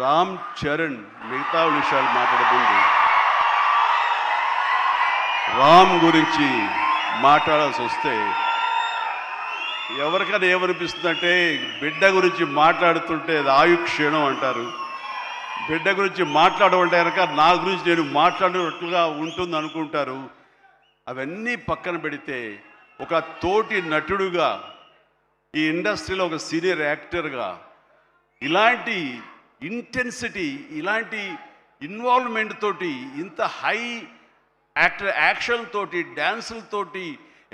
రామ్ చరణ్ మిగతా విషయాలు మాట్లాడబోంది. రామ్ గురించి మాట్లాడాల్సి వస్తే ఎవరికైనా ఏమనిపిస్తుందంటే బిడ్డ గురించి మాట్లాడుతుంటే అది ఆయుక్షీణం అంటారు. బిడ్డ గురించి మాట్లాడమంటే కనుక నా గురించి నేను మాట్లాడినట్లుగా ఉంటుంది అనుకుంటారు. అవన్నీ పక్కన పెడితే ఒక తోటి నటుడుగా ఈ ఇండస్ట్రీలో ఒక సీనియర్ యాక్టర్గా ఇలాంటి ఇంటెన్సిటీ, ఇలాంటి ఇన్వాల్వ్మెంట్ తోటి, ఇంత హై యాక్షన్ తోటి, డ్యాన్సులతోటి,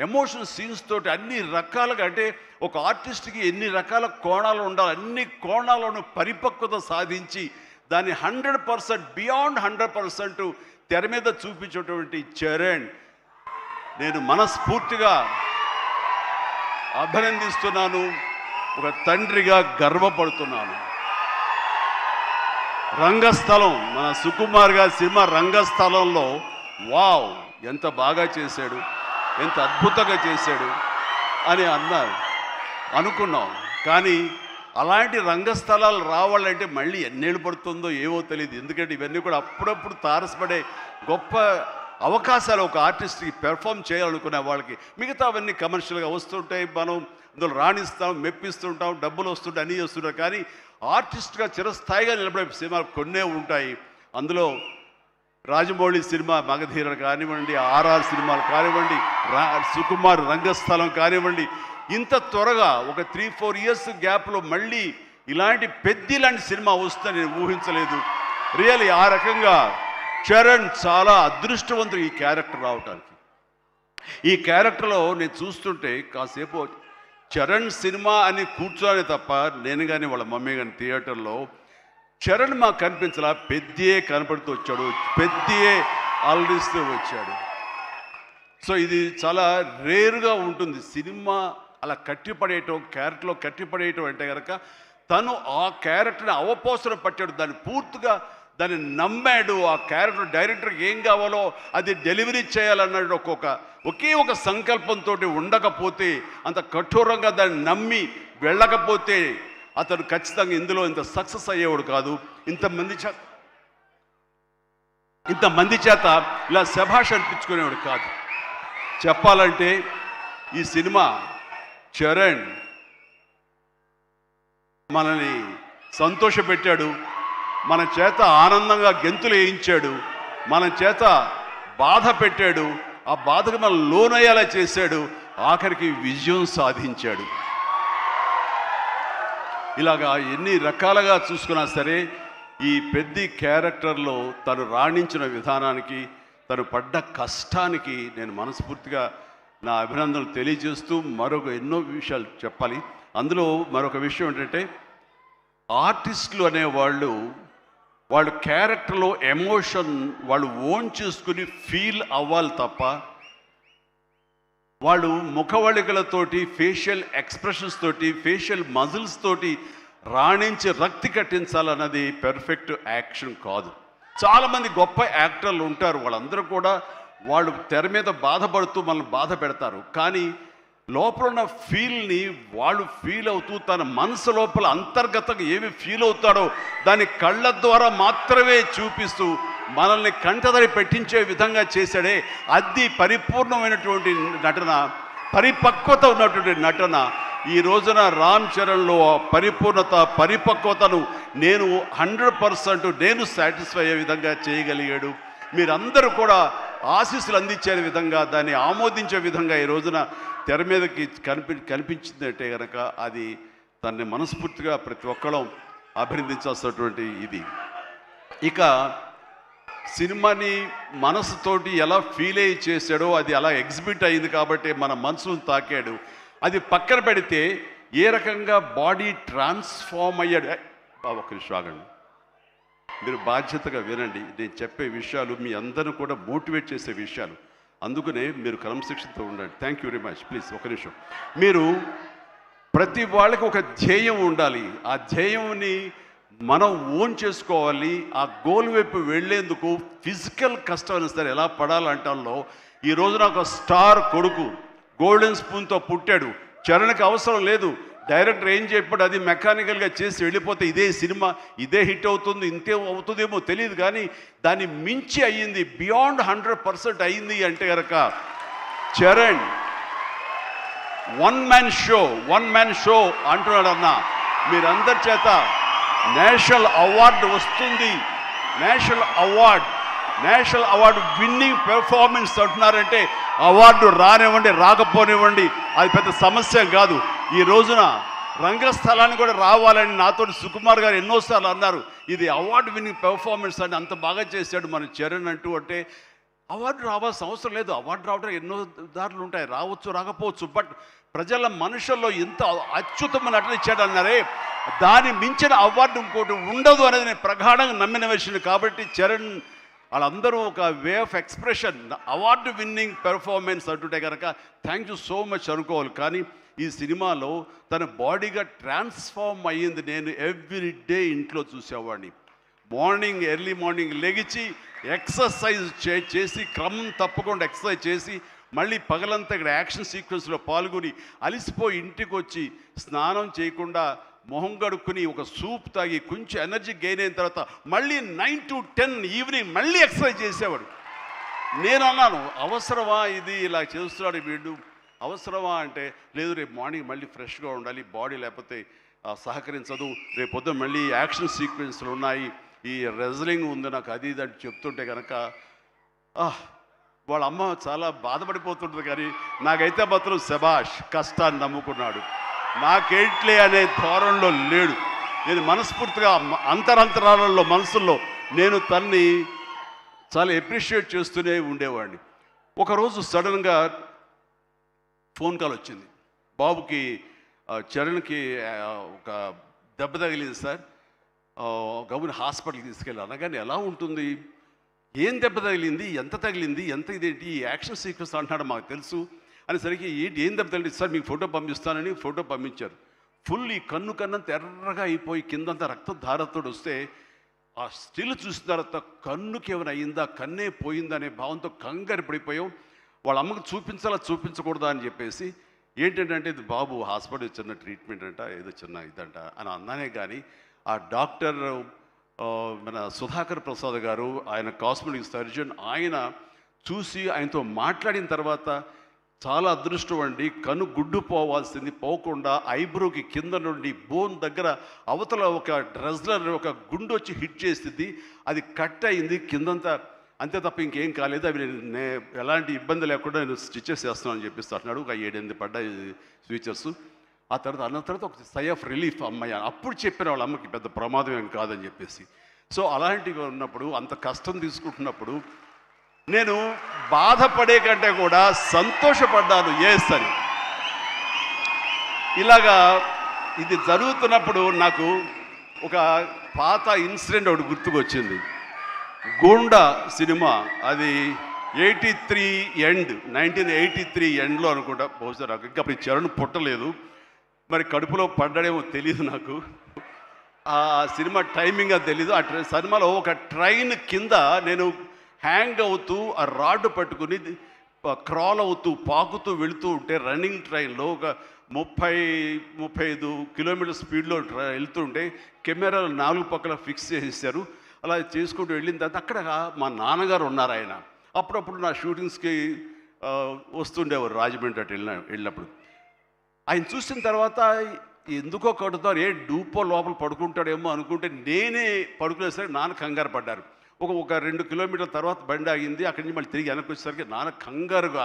ఎమోషనల్ సీన్స్ తోటి అన్ని రకాలుగా, అంటే ఒక ఆర్టిస్ట్కి ఎన్ని రకాల కోణాలు ఉండాలి, అన్ని కోణాలను పరిపక్వత సాధించి దాన్ని 100% బియాండ్ 100% తెర మీద చూపించేటువంటి చరణ్ నేను మనస్ఫూర్తిగా అభినందిస్తున్నాను. ఒక తండ్రిగా గర్వపడుతున్నాను. రంగస్థలం, మన సుకుమార్ గారి సినిమా రంగస్థలంలో వావ్ ఎంత బాగా చేశాడు, ఎంత అద్భుతంగా చేశాడు అని అనుకున్నాం. కానీ అలాంటి రంగస్థలాలు రావాలంటే మళ్ళీ ఎన్నేళ్ళు పడుతుందో ఏవో తెలియదు. ఎందుకంటే ఇవన్నీ కూడా అప్పుడప్పుడు తారసపడే గొప్ప అవకాశాలు ఒక ఆర్టిస్ట్కి పెర్ఫామ్ చేయాలనుకునే వాళ్ళకి. మిగతా అవన్నీ కమర్షియల్గా వస్తుంటాయి, మనం అందులో రాణిస్తాం, మెప్పిస్తుంటాం, డబ్బులు వస్తుంటాయి, అన్నీ వస్తుంటాయి. కానీ ఆర్టిస్ట్గా చిరస్థాయిగా నిలబడే సినిమాలు కొన్నే ఉంటాయి. అందులో రాజమౌళి సినిమా మగధీర కానివ్వండి, ఆర్ఆర్ సినిమాలు కానివ్వండి, సుకుమార్ రంగస్థలం కానివ్వండి, ఇంత త్వరగా ఒక 3-4 ఇయర్స్ గ్యాప్లో మళ్ళీ ఇలాంటి లాంటి సినిమా వస్తుందని నేను ఊహించలేదు. రియల్లీ ఆ రకంగా చరణ్ చాలా అదృష్టవంతుడు ఈ క్యారెక్టర్ రావటానికి. ఈ క్యారెక్టర్లో నేను చూస్తుంటే కాసేపు చరణ్ సినిమా అని కూర్చోని తప్ప నేను కానీ వాళ్ళ మమ్మీ కానీ థియేటర్లో చరణ్ మాకు కనిపించలా, పెద్దే కనపడుతూ వచ్చాడు, పెద్దే అలరిస్తూ వచ్చాడు. సో ఇది చాలా రేరుగా ఉంటుంది సినిమా అలా కట్టిపడేయటం, క్యారెక్టర్లో కట్టిపడేయటం అంటే కనుక తను ఆ క్యారెక్టర్ని అవపోసన పట్టాడు, దాన్ని పూర్తిగా దాన్ని నమ్మాడు. ఆ క్యారెక్టర్ డైరెక్టర్కి ఏం కావాలో అది డెలివరీ చేయాలన్నాడు. ఒకే ఒక సంకల్పంతో ఉండకపోతే, అంత కఠోరంగా దాన్ని నమ్మి వెళ్ళకపోతే అతను ఖచ్చితంగా ఇందులో ఇంత సక్సెస్ అయ్యేవాడు కాదు. ఇంతమంది చేత ఇలా శభాష్ అనిపించుకునేవాడు కాదు. చెప్పాలంటే ఈ సినిమా చరణ్ మనల్ని సంతోషపెట్టాడు, మన చేత ఆనందంగా గెంతులు వేయించాడు, మన చేత బాధ పెట్టాడు, ఆ బాధకు మనం లోనయ్యేలా చేశాడు, ఆఖరికి విజయం సాధించాడు. ఇలాగా ఎన్ని రకాలుగా చూసుకున్నా సరే ఈ పెద్ద క్యారెక్టర్లో తను రాణించిన విధానానికి, తను పడ్డ కష్టానికి నేను మనస్ఫూర్తిగా నా అభినందనలు తెలియజేస్తూ ఎన్నో విషయాలు చెప్పాలి. అందులో మరొక విషయం ఏంటంటే ఆర్టిస్టులు అనేవాళ్ళు వాళ్ళ క్యారెక్టర్లో ఎమోషన్ వాళ్ళు ఓన్ చేసుకుని ఫీల్ అవ్వాలి తప్ప వాళ్ళు ముఖవళికలతోటి, ఫేషియల్ ఎక్స్ప్రెషన్స్ తోటి, ఫేషియల్ మజిల్స్ తోటి రాణించి రక్తి కట్టించాలన్నది పెర్ఫెక్ట్ యాక్షన్ కాదు. చాలామంది గొప్ప యాక్టర్లు ఉంటారు, వాళ్ళందరూ కూడా వాళ్ళు తెర మీద బాధపడుతూ మనల్ని బాధ పెడతారు. కానీ లోపల ఉన్న ఫీల్ని వాళ్ళు ఫీల్ అవుతూ తన మనసు లోపల అంతర్గతంగా ఏమి ఫీల్ అవుతాడో దాన్ని కళ్ళ ద్వారా మాత్రమే చూపిస్తూ మనల్ని కంటదరి పెట్టించే విధంగా చేశాడే, అది పరిపూర్ణమైనటువంటి నటన, పరిపక్వత ఉన్నటువంటి నటన. ఈ రోజున రామ్ చరణ్లో పరిపూర్ణత, పరిపక్వతను నేను 100% నేను సాటిస్ఫై అయ్యే విధంగా చేయగలిగాడు. మీరందరూ కూడా ఆశీస్సులు అందించే విధంగా, దాన్ని ఆమోదించే విధంగా ఈ రోజున తెర మీదకి కనిపించిందంటే కనుక అది దాన్ని మనస్ఫూర్తిగా ప్రతి ఒక్కళ్ళం అభినందించాల్సినటువంటి ఇది. ఇక సినిమాని మనసుతోటి ఎలా ఫీల్ అయ్యి చేశాడో అది అలా ఎగ్జిబిట్ అయింది కాబట్టి మన మనసును తాకాడు. అది పక్కన పెడితే ఏ రకంగా బాడీ ట్రాన్స్ఫార్మ్ అయ్యాడు. ఒక్క నిమిషం ఆగండి, మీరు బాధ్యతగా వినండి. నేను చెప్పే విషయాలు మీ అందరూ కూడా మోటివేట్ చేసే విషయాలు, అందుకనే మీరు క్రమశిక్షణతో ఉండండి. Thank you very much. Please ఒక నిమిషం. మీరు ప్రతి వాళ్ళకి ఒక ధ్యేయం ఉండాలి, ఆ ధ్యేయంని మనం ఓన్ చేసుకోవాలి. ఆ గోల్ వైపు వెళ్లేందుకు ఫిజికల్ కష్టం అయినా సరే ఎలా పడాలంటాలో ఈ రోజున ఒక స్టార్ కొడుకు గోల్డెన్ స్పూన్తో పుట్టాడు. చరణ్కి అవసరం లేదు, డైరెక్టర్ ఏం చెప్పాడు అది మెకానికల్గా చేసి వెళ్ళిపోతే ఇదే సినిమా ఇదే హిట్ అవుతుంది, ఇంతే అవుతుందేమో తెలియదు, కానీ దాన్ని మించి అయ్యింది, బియాండ్ 100% అయ్యింది అంటే కనుక చరణ్ వన్ మ్యాన్ షో అంటున్నాడు. అన్న మీరందరి చేత నేషనల్ అవార్డు వస్తుంది, నేషనల్ అవార్డు విన్నింగ్ పెర్ఫార్మెన్స్ అంటున్నారంటే అవార్డు రానివ్వండి రాకపోనివ్వండి అది పెద్ద సమస్య కాదు. ఈ రోజున రంగస్థలాన్ని కూడా రావాలని నాతో సుకుమార్ గారు ఎన్నోసార్లు అన్నారు. ఇది అవార్డు విన్నింగ్ పెర్ఫార్మెన్స్ అని అంత బాగా చేశాడు మన చరణ్ అంటూ. అంటే అవార్డు రావాల్సిన అవసరం లేదు, అవార్డు రావడం ఎన్నో దారులు ఉంటాయి, రావచ్చు రాకపోవచ్చు, బట్ ప్రజల మనుషుల్లో ఎంత అత్యుత్తమ నటన ఇచ్చాడు అన్నారే, దాన్ని మించిన అవార్డు ఇంకోటి ఉండదు అనేది నేను ప్రగాఢంగా నమ్మిన విషయం. కాబట్టి చరణ్ వాళ్ళందరూ ఒక way of expression award winning performance అంటుంటే కనుక థ్యాంక్ యూ సో మచ్ అనుకోవాలి. కానీ ఈ సినిమాలో తన బాడీగా ట్రాన్స్ఫార్మ్ అయ్యింది. నేను ఎవ్రీ డే ఇంట్లో చూసేవాడిని, ఎర్లీ మార్నింగ్ లెగిచి ఎక్సర్సైజ్ చేసి క్రమం తప్పకుండా ఎక్సర్సైజ్ చేసి మళ్ళీ పగలంతా ఇక్కడ యాక్షన్ సీక్వెన్స్లో పాల్గొని అలిసిపోయి ఇంటికి వచ్చి స్నానం చేయకుండా మొహం గడుక్కుని ఒక సూప్ తాగి కొంచెం ఎనర్జీ గెయిన్ అయిన తర్వాత మళ్ళీ 9 to 10 ఈవినింగ్ మళ్ళీ ఎక్సర్సైజ్ చేసేవాడు. నేను అన్నాను అవసరమా ఇది ఇలా చేస్తున్నాడు వీడు, అవసరమా అంటే లేదు రేపు మార్నింగ్ మళ్ళీ ఫ్రెష్గా ఉండాలి బాడీ, లేకపోతే సహకరించదు, రేపు పొద్దున మళ్ళీ యాక్షన్ సీక్వెన్స్లు ఉన్నాయి, ఈ రెజ్లింగ్ ఉంది నాకు అది ఇది అని చెప్తుంటే కనుక వాళ్ళ అమ్మ చాలా బాధపడిపోతుంటుంది. కానీ నాకైతే మాత్రం శబాష్ కష్టాన్ని నమ్ముకున్నాడు, నాకేంట్లే అనే ధోరణిలో లేడు. నేను మనస్ఫూర్తిగా అంతరాలలో మనసుల్లో నేను తన్ని చాలా ఎప్రిషియేట్ చేస్తూనే ఉండేవాడిని. ఒకరోజు సడన్గా ఫోన్ కాల్ వచ్చింది, బాబుకి చరణ్కి ఒక దెబ్బ తగిలింది సార్, గబుని హాస్పిటల్కి తీసుకెళ్ళి. అనగానే ఎలా ఉంటుంది, ఏం దెబ్బ తగిలింది, ఎంత తగిలింది, ఎంత ఇదేంటి ఈ యాక్షన్ సీక్వెన్స్ అంటున్నాడు మాకు తెలుసు అనేసరికి ఏం దెబ్బ తగిలింది సార్ మీకు ఫోటో పంపిస్తానని ఫోటో పంపించారు. ఫుల్ ఈ కన్నంత ఎర్రగా అయిపోయి కిందంతా రక్తధారతో వస్తే ఆ స్టిల్ చూసిన తర్వాత కన్నుకి ఏమైనా అయిందా, కన్నే పోయిందా అనే భావంతో కంగారు పడిపోయాం. వాళ్ళ అమ్మకు చూపించకూడదా అని చెప్పేసి ఏంటంటే ఇది బాబు హాస్పిటల్ చిన్న ట్రీట్మెంట్ అంట, ఏదో చిన్న ఇదంట అని అన్నానే. కానీ ఆ డాక్టర్ మన సుధాకర్ ప్రసాద్ గారు, ఆయన కాస్మెటిక్ సర్జన్, ఆయన చూసి ఆయనతో మాట్లాడిన తర్వాత చాలా అదృష్టం అండి, కన్ను గుడ్డు పోవాల్సింది పోకుండా ఐబ్రోకి కింద నుండి బోన్ దగ్గర అవతల ఒక డ్రెస్లర్ ఒక గుండు వచ్చి హిట్ చేసింది, అది కట్ అయింది కిందంతా, అంతే తప్ప ఇంకేం కాలేదు, అవి నేను ఎలాంటి ఇబ్బంది లేకుండా నేను స్టిచెస్ చేస్తున్నాను అని చెప్పేసి అంటున్నాడు. ఒక 7-8 పడ్డాయి స్విచర్స్. ఆ తర్వాత అన్న తర్వాత ఒక సై ఆఫ్ రిలీఫ్ అమ్మాయి అప్పుడు చెప్పిన వాళ్ళ అమ్మకి పెద్ద ప్రమాదం ఏం కాదని చెప్పేసి. సో అలాంటివి ఉన్నప్పుడు అంత కష్టం తీసుకుంటున్నప్పుడు నేను బాధపడే కంటే కూడా సంతోషపడ్డాను ఎస్ అని. ఇలాగా ఇది జరుగుతున్నప్పుడు నాకు ఒక పాత ఇన్సిడెంట్ ఒకటి గుర్తుకొచ్చింది. గూండా సినిమా, అది 1983 ఎండ్లో అనుకుంటా, బహుశా నాకు ఇంకా అప్పుడు చరణ్ పుట్టలేదు, మరి కడుపులో పడ్డాడేమో తెలియదు నాకు, ఆ సినిమా టైమింగ్ అది తెలీదు. ఆ సినిమాలో ఒక ట్రైన్ కింద నేను హ్యాంగ్ అవుతూ ఆ రాడ్ పట్టుకుని క్రాల్ అవుతూ పాకుతూ వెళుతూ ఉంటే రన్నింగ్ ట్రైన్లో ఒక 30-35 కిలోమీటర్ స్పీడ్లో వెళ్తూ ఉంటే కెమెరాలు 4 పక్కల ఫిక్స్ చేసేసారు. అలా చేసుకుంటూ వెళ్ళిన తర్వాత అక్కడ మా నాన్నగారు ఉన్నారు. ఆయన అప్పుడప్పుడు నా షూటింగ్స్కి వస్తుండేవారు రాజమండ్రి అటు వెళ్ళినప్పుడు. ఆయన చూసిన తర్వాత ఎందుకో కడుతారు, డూపో లోపల పడుకుంటాడేమో అనుకుంటే నేనే పడుకునేసరికి నాన్న కంగారు పడ్డారు. ఒక 2 కిలోమీటర్ల తర్వాత బండి ఆగింది, అక్కడి నుంచి మళ్ళీ తిరిగి వెనక్కి వచ్చేసరికి నాన్న కంగారుగా,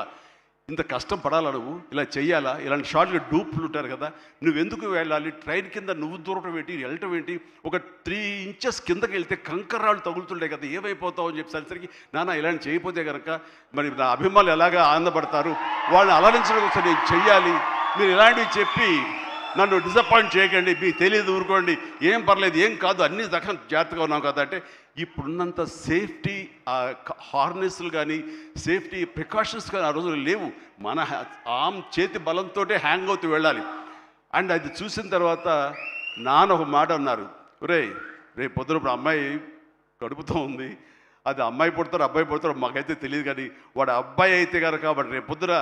ఇంత కష్టం పడాలా నువ్వు, ఇలా చెయ్యాలా, ఇలాంటి షార్ట్గా డూప్లు ఉంటారు కదా, నువ్వెందుకు వెళ్ళాలి, ట్రైన్ కింద నువ్వు దూరటం ఏంటి, వెళ్ళటం ఏంటి, ఒక 3 ఇంచెస్ కిందకి వెళ్తే కంకర్రాళ్ళు తగులుతుండే కదా, ఏమైపోతావు అని చెప్పేసరికి నాన్న ఇలాంటి చేయకపోతే కనుక మరి నా అభిమానులు ఎలాగా ఆనందపడతారు, వాళ్ళని అలరించడం కోసం నేను చెయ్యాలి, మీరు ఇలాంటివి చెప్పి నన్ను డిసప్పాయింట్ చేయకండి, మీకు తెలియదు ఊరుకోండి, ఏం పర్లేదు, ఏం కాదు, అన్ని రకం జాగ్రత్తగా ఉన్నాం కదా అంటే, ఇప్పుడున్నంత సేఫ్టీ హార్నెస్లు కానీ సేఫ్టీ ప్రికాషన్స్ కానీ ఆ రోజులు లేవు. మన చేతి బలంతో హ్యాంగ్ అవుతూ వెళ్ళాలి. అండ్ అది చూసిన తర్వాత నాన్న ఒక మాట అన్నారు, రేపు పొద్దునప్పుడు అమ్మాయి కడుపుతో ఉంది, అది అమ్మాయి పుడతారు అబ్బాయి పుడతారు మాకైతే తెలియదు, కానీ వాడు అబ్బాయి అయితే కనుక వాడు రేపు పొద్దున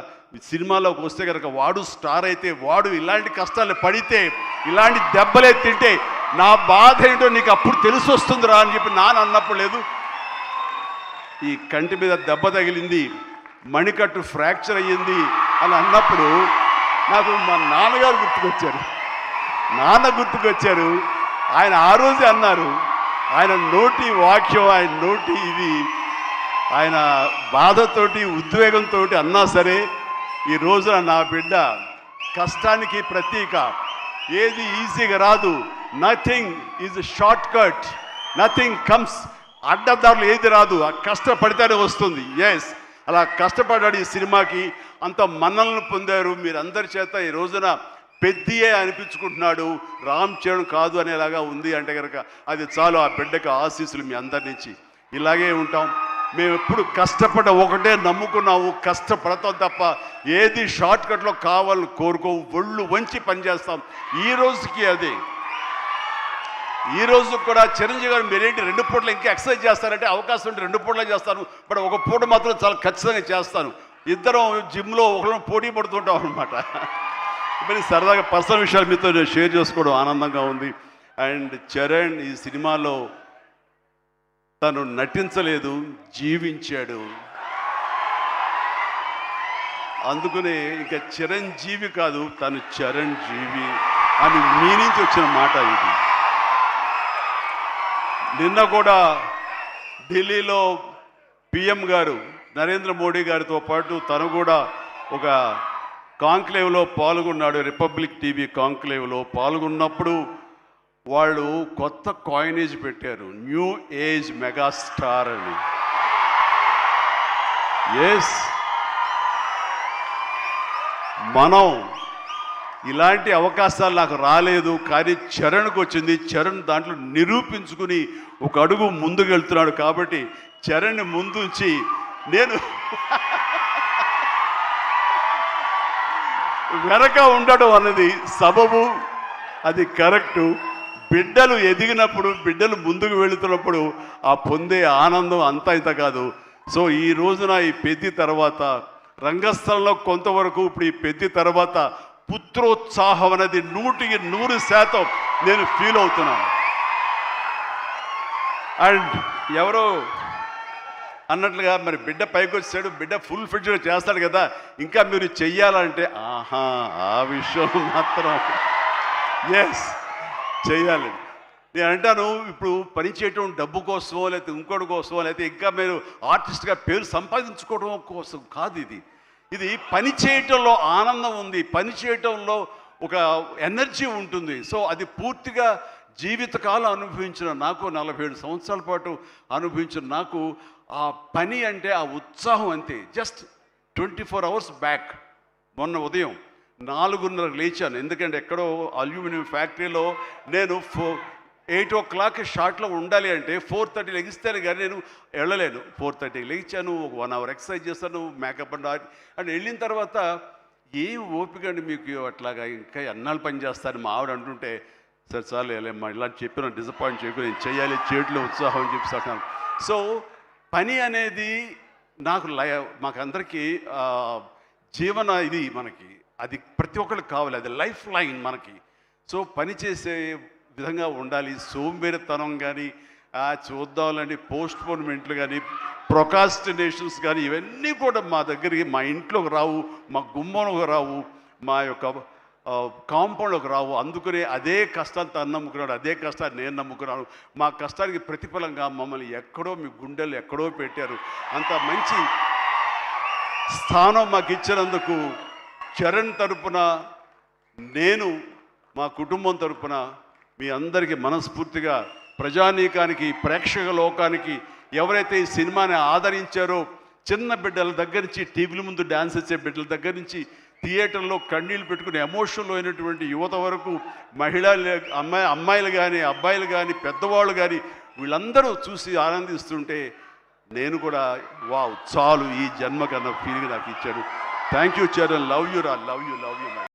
సినిమాలోకి వస్తే కనుక వాడు స్టార్ అయితే, వాడు ఇలాంటి కష్టాలు పడితే, ఇలాంటి దెబ్బలే తింటే నా బాధ ఏంటో నీకు అప్పుడు తెలిసి వస్తుందిరా అని చెప్పి నాన్న అన్నప్పుడు లేదు. ఈ కంటి మీద దెబ్బ తగిలింది, మణికట్టు ఫ్రాక్చర్ అయ్యింది అని అన్నప్పుడు నాకు మా నాన్నగారు గుర్తుకొచ్చారు. నాన్న గుర్తుకొచ్చారు. ఆయన ఆ రోజే అన్నారు, ఆయన నోటి వాక్యం, ఆయన నోటి ఇది, ఆయన బాధతోటి ఉద్వేగంతో అన్నా సరే ఈ రోజున నా బిడ్డ కష్టానికి ప్రతీక. ఏది ఈజీగా రాదు, nothing is short cut, nothing comes, అడ్డదారులు ఏది రాదు, ఆ కష్టపడితేనే వస్తుంది. ఎస్, అలా కష్టపడ్డాడు. ఈ సినిమాకి అంత మన్నలను పొందారు మీరందరి చేత. ఈ రోజున పెద్దియే అనిపించుకుంటున్నాడు, రామ్ చరణ్ కాదు అనేలాగా ఉంది అంటే కనుక అది చాలు. ఆ బిడ్డకి ఆశీస్సులు మీ అందరి నుంచి. ఇలాగే ఉంటాం మేము. ఎప్పుడు కష్టపడ్డ ఒకటే నమ్ముకున్నాము, కష్టపడతాం తప్ప ఏది షార్ట్ కట్లో కావాలని కోరుకోవు, ఒళ్ళు వంచి పనిచేస్తాం. ఈ రోజుకి అదే. ఈ రోజు కూడా చిరంజీవి గారు మీరేంటి 2 పూటలు ఇంకా ఎక్సర్సైజ్ చేస్తారంటే, అవకాశం ఉంటే 2 పూటలే చేస్తాను, బట్ ఒక పూట మాత్రం చాలా ఖచ్చితంగా చేస్తాను. ఇద్దరం జిమ్లో ఒకరిని పోటీ పడుతుంటాం అనమాట. మరి సరదాగా పర్సనల్ విషయాలు మీతో నేను షేర్ చేసుకోవడం ఆనందంగా ఉంది. అండ్ చరణ్ ఈ సినిమాలో తను నటించలేదు, జీవించాడు. అందుకనే ఇంకా చిరంజీవి కాదు, తను చరణ్ జీవి అని మీ నుంచి వచ్చిన మాట ఇది. నిన్న కూడా ఢిల్లీలో పిఎం గారు నరేంద్ర మోడీ గారితో పాటు తను కూడా ఒక కాంక్లేవ్లో పాల్గొన్నాడు. రిపబ్లిక్ టీవీ కాంక్లేవ్లో పాల్గొన్నప్పుడు వాళ్ళు కొత్త కాయినేజ్ పెట్టారు, న్యూ ఏజ్ మెగాస్టార్ అని. ఎస్, మనం ఇలాంటి అవకాశాలు నాకు రాలేదు, కానీ చరణ్కి వచ్చింది. చరణ్ దాంట్లో నిరూపించుకుని ఒక అడుగు ముందుకు వెళ్తున్నాడు. కాబట్టి చరణ్ ముందుంచి నేను వెనక ఉండడం అన్నది సబబు, అది కరెక్టు. బిడ్డలు ఎదిగినప్పుడు, బిడ్డలు ముందుకు వెళుతున్నప్పుడు ఆ పొందే ఆనందం అంతా ఇంత కాదు. సో ఈ రోజున ఈ పెద్ది తర్వాత రంగస్థలంలో కొంతవరకు, ఇప్పుడు ఈ పెద్ది తర్వాత పుత్రోత్సాహం అనేది 100% నేను ఫీల్ అవుతున్నాను. అండ్ ఎవరో అన్నట్లుగా మరి బిడ్డ పైకి వచ్చాడు, బిడ్డ ఫుల్ ఫిట్గా చేస్తాడు కదా, ఇంకా మీరు చెయ్యాలంటే ఆహా, ఆ విషయం మాత్రం ఎస్ చెయ్యాలి. నేను అంటాను, ఇప్పుడు పని చేయటం డబ్బు కోసమో లేకపోతే ఇంకోటి కోసమో లేకపోతే ఇంకా మీరు ఆర్టిస్ట్గా పేరు సంపాదించుకోవడం కోసం కాదు. ఇది పని చేయటంలో ఆనందం ఉంది, పని చేయటంలో ఒక ఎనర్జీ ఉంటుంది. సో అది పూర్తిగా జీవితకాలం అనుభవించిన నాకు, 47 సంవత్సరాల పాటు అనుభవించిన నాకు ఆ పని అంటే ఆ ఉత్సాహం అంతే. జస్ట్ 24 అవర్స్ బ్యాక్ మొన్న ఉదయం 4:30 లేచాను. ఎందుకంటే ఎక్కడో అల్యూమినియం ఫ్యాక్టరీలో నేను 8 o'clock షార్ట్లో ఉండాలి అంటే 4:30 లెగిస్తేనే కానీ నేను వెళ్ళలేను. 4:30 లేచాను, ఒక 1 hour ఎక్సర్సైజ్ చేస్తాను, మేకప్ అండ్ వెళ్ళిన తర్వాత ఏం ఓపిక అండి మీకు అట్లాగా, ఇంకా ఎన్నాళ్ళు పని చేస్తాను మా ఆవిడ అంటుంటే, సరే చాలు వెళ్ళమ్మా ఇలా చెప్పిన డిసప్పాయింట్ చేయకుండా నేను చేయాలి, చేతిలో ఉత్సాహం అని చెప్పి. సో పని అనేది నాకు మాకందరికీ జీవన ఇది మనకి, అది ప్రతి ఒక్కరికి కావాలి, అది లైఫ్ లైన్ మనకి. సో పని చేసే విధంగా ఉండాలి. సోంబేరితనం కానీ, చూద్దాంలని పోస్ట్పోన్మెంట్లు కానీ, ప్రొకాస్టినేషన్స్ కానీ ఇవన్నీ కూడా మా దగ్గరికి, మా ఇంట్లోకి రావు, మా గుమ్మంలోకి రావు, మా యొక్క కాంపౌండ్లోకి రావు. అందుకనే అదే కష్టాన్ని తను నమ్ముకున్నాడు, అదే కష్టాన్ని నేను నమ్ముకున్నాను. మా కష్టానికి ప్రతిఫలంగా మమ్మల్ని ఎక్కడో, మీ గుండెలు ఎక్కడో పెట్టారు. అంత మంచి స్థానం మాకు ఇచ్చినందుకు చరణ్ తరపున, నేను మా కుటుంబం తరపున మీ అందరికీ మనస్ఫూర్తిగా, ప్రజానీకానికి, ప్రేక్షక లోకానికి, ఎవరైతే ఈ సినిమాని ఆదరించారో, చిన్న బిడ్డల దగ్గర నుంచి, టీవీల ముందు డ్యాన్స్ చేసే బిడ్డల దగ్గర నుంచి, థియేటర్లో కన్నీళ్ళు పెట్టుకుని ఎమోషనల్ అయినటువంటి యువత వరకు, అమ్మాయిలు కానీ, అబ్బాయిలు కానీ, పెద్దవాళ్ళు కానీ, వీళ్ళందరూ చూసి ఆనందిస్తుంటే నేను కూడా వావ్ చాలు, ఈ జన్మ కన్నా ఫీలింగ్ నాకు ఇచ్చాడు. Thank you Charan, love you రా, లవ్ యూ.